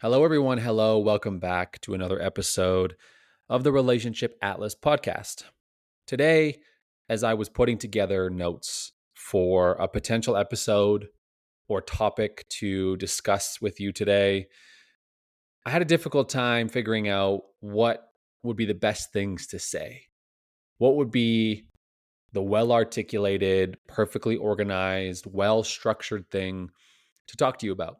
Hello, everyone. Hello. Welcome back to another episode of the Relationship Atlas podcast. Today, as I was putting together notes for a potential episode or topic to discuss with you today, I had a difficult time figuring out what would be the best things to say. What would be the well articulated, perfectly organized, well structured thing to talk to you about,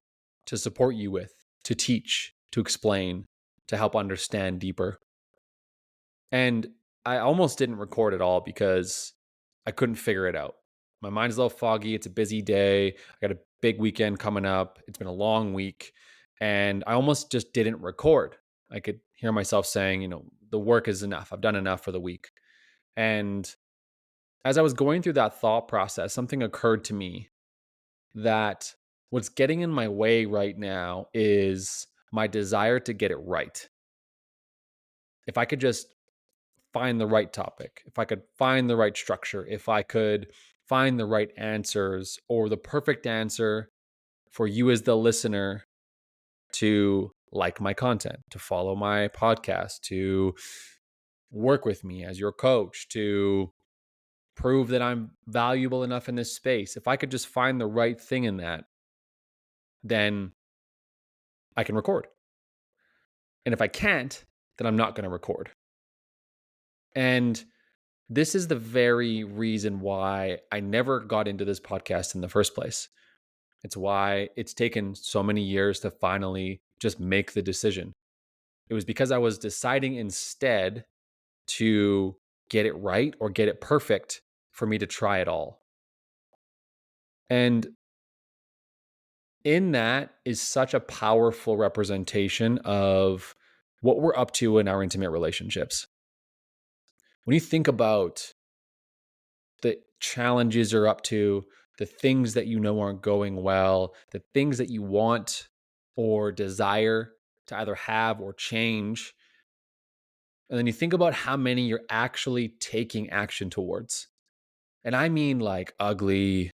to support you with, to teach, to explain, to help understand deeper. And I almost didn't record at all because I couldn't figure it out. My mind's a little foggy. It's a busy day. I got a big weekend coming up. It's been a long week. And I almost just didn't record. I could hear myself saying, the work is enough. I've done enough for the week. And as I was going through that thought process, something occurred to me that what's getting in my way right now is my desire to get it right. If I could just find the right topic, if I could find the right structure, if I could find the right answers or the perfect answer for you as the listener to like my content, to follow my podcast, to work with me as your coach, to prove that I'm valuable enough in this space. If I could just find the right thing in that, then I can record. And if I can't, then I'm not going to record. And this is the very reason why I never got into this podcast in the first place. It's why it's taken so many years to finally just make the decision. It was because I was deciding instead to get it right or get it perfect for me to try it all. And in that is such a powerful representation of what we're up to in our intimate relationships. When you think about the challenges you're up to, the things that you know aren't going well, the things that you want or desire to either have or change. And then you think about how many you're actually taking action towards. And I mean like ugly,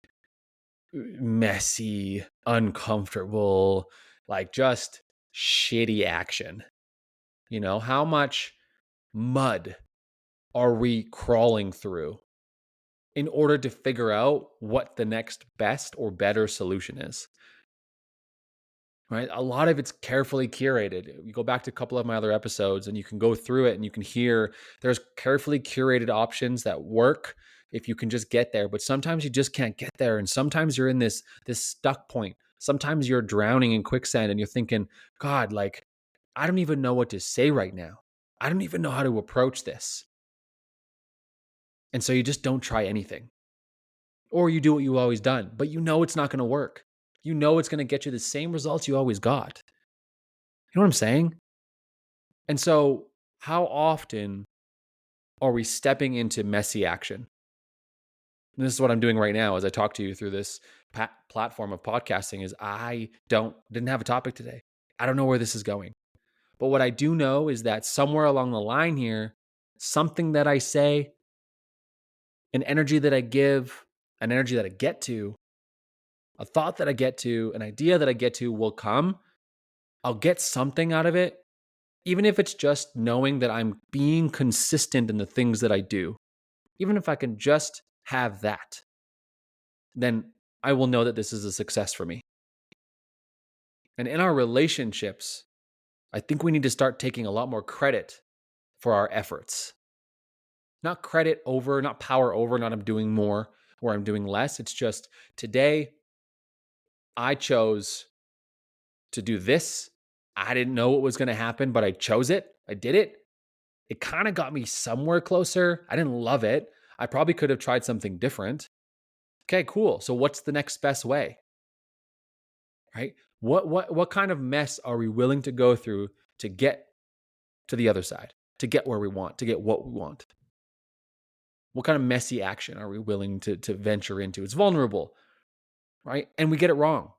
messy, uncomfortable, like just shitty action. How much mud are we crawling through in order to figure out what the next best or better solution is? Right? A lot of it's carefully curated. You go back to a couple of my other episodes and you can go through it and you can hear there's carefully curated options that work if you can just get there, but sometimes you just can't get there, and sometimes you're in this stuck point. Sometimes you're drowning in quicksand and you're thinking, God, like I don't even know what to say right now. I don't even know how to approach this. And so you just don't try anything. Or you do what you've always done, but you know it's not going to work. You know it's going to get you the same results you always got. You know what I'm saying? And so, how often are we stepping into messy action? And this is what I'm doing right now as I talk to you through this platform of podcasting. Is I didn't have a topic today. I don't know where this is going. But what I do know is that somewhere along the line here, something that I say, an energy that I give, an energy that I get to, a thought that I get to, an idea that I get to will come. I'll get something out of it, even if it's just knowing that I'm being consistent in the things that I do. Even if I can just have that, then I will know that this is a success for me. And in our relationships, I think we need to start taking a lot more credit for our efforts. Not credit over, not power over, not I'm doing more or I'm doing less. It's just today I chose to do this. I didn't know what was going to happen, but I chose it. I did it. It kind of got me somewhere closer. I didn't love it. I probably could have tried something different. Okay, cool. So what's the next best way? Right? What kind of mess are we willing to go through to get to the other side, to get where we want, to get what we want? What kind of messy action are we willing to venture into? It's vulnerable, right? And we get it wrong.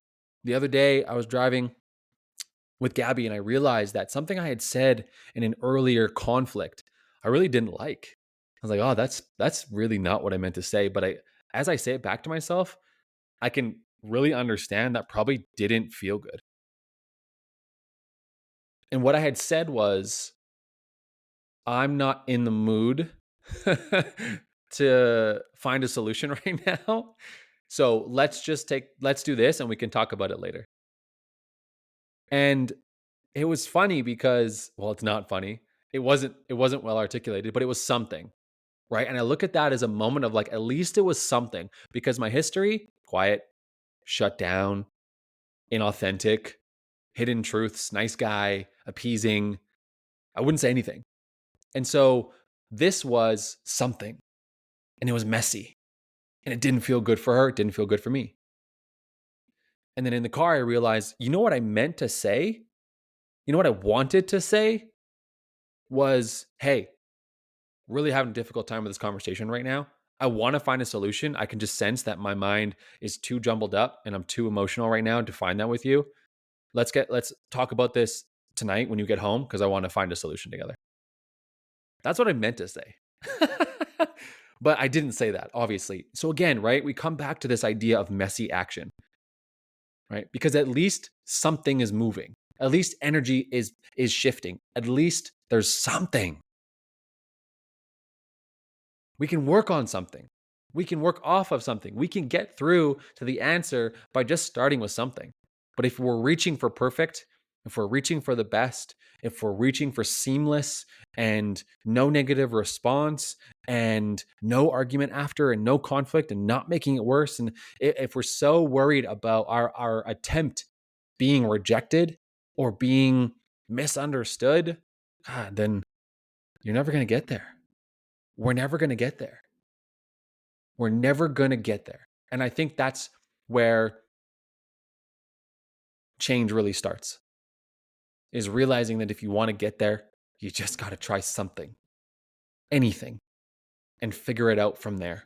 The other day, I was driving with Gabby and I realized that something I had said in an earlier conflict, I really didn't like. I was like, oh, that's really not what I meant to say. But as I say it back to myself, I can really understand that probably didn't feel good. And what I had said was, I'm not in the mood to find a solution right now. So let's do this and we can talk about it later. And it was funny because, well, it's not funny. It wasn't well articulated, but it was something, right? And I look at that as a moment of like, at least it was something, because my history, quiet, shut down, inauthentic, hidden truths, nice guy, appeasing. I wouldn't say anything. And so this was something, and it was messy, and it didn't feel good for her. It didn't feel good for me. And then in the car, I realized, you know what I meant to say? You know what I wanted to say was, hey, really having a difficult time with this conversation right now. I want to find a solution. I can just sense that my mind is too jumbled up and I'm too emotional right now to find that with you. Let's talk about this tonight when you get home, because I want to find a solution together. That's what I meant to say. But I didn't say that, obviously. So again, right, we come back to this idea of messy action, right? Because at least something is moving. At least energy is shifting. At least there's something. We can work on something. We can work off of something. We can get through to the answer by just starting with something. But if we're reaching for perfect, if we're reaching for the best, if we're reaching for seamless and no negative response and no argument after and no conflict and not making it worse, and if we're so worried about our attempt being rejected or being misunderstood, God, then you're never going to get there. We're never going to get there. We're never going to get there. And I think that's where change really starts, is realizing that if you want to get there, you just got to try something, anything, and figure it out from there.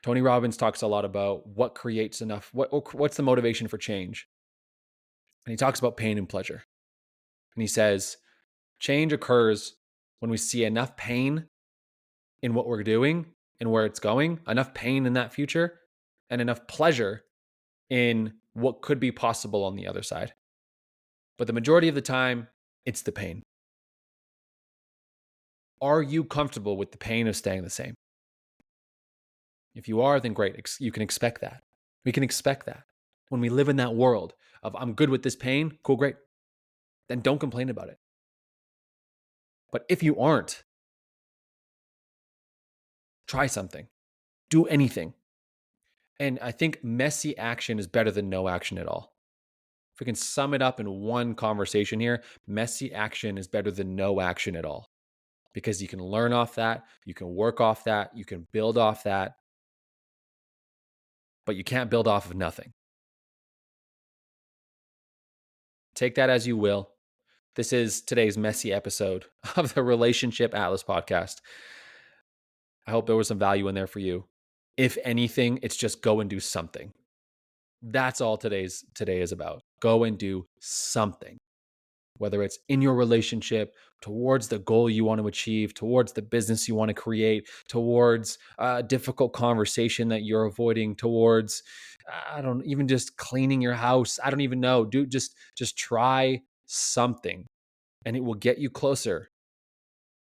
Tony Robbins talks a lot about what creates enough, what's the motivation for change. And he talks about pain and pleasure. And he says, change occurs when we see enough pain in what we're doing and where it's going, enough pain in that future, and enough pleasure in what could be possible on the other side. But the majority of the time, it's the pain. Are you comfortable with the pain of staying the same? If you are, then great. You can expect that. We can expect that. When we live in that world of, I'm good with this pain, cool, great. Then don't complain about it. But if you aren't, try something. Do anything. And I think messy action is better than no action at all. If we can sum it up in one conversation here, messy action is better than no action at all. Because you can learn off that, you can work off that, you can build off that, but you can't build off of nothing. Take that as you will. This is today's messy episode of the Relationship Atlas podcast. I hope there was some value in there for you. If anything, it's just go and do something. That's all today is about. Go and do something. Whether it's in your relationship, towards the goal you want to achieve, towards the business you want to create, towards a difficult conversation that you're avoiding, towards, I don't even just cleaning your house. I don't even know. Just try something and it will get you closer.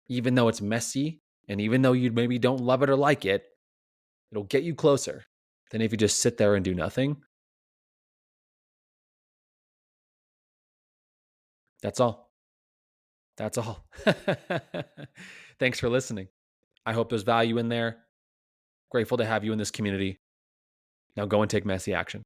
Even though it's messy and even though you maybe don't love it or like it, it'll get you closer than if you just sit there and do nothing. That's all. That's all. Thanks for listening. I hope there's value in there. Grateful to have you in this community. Now go and take messy action.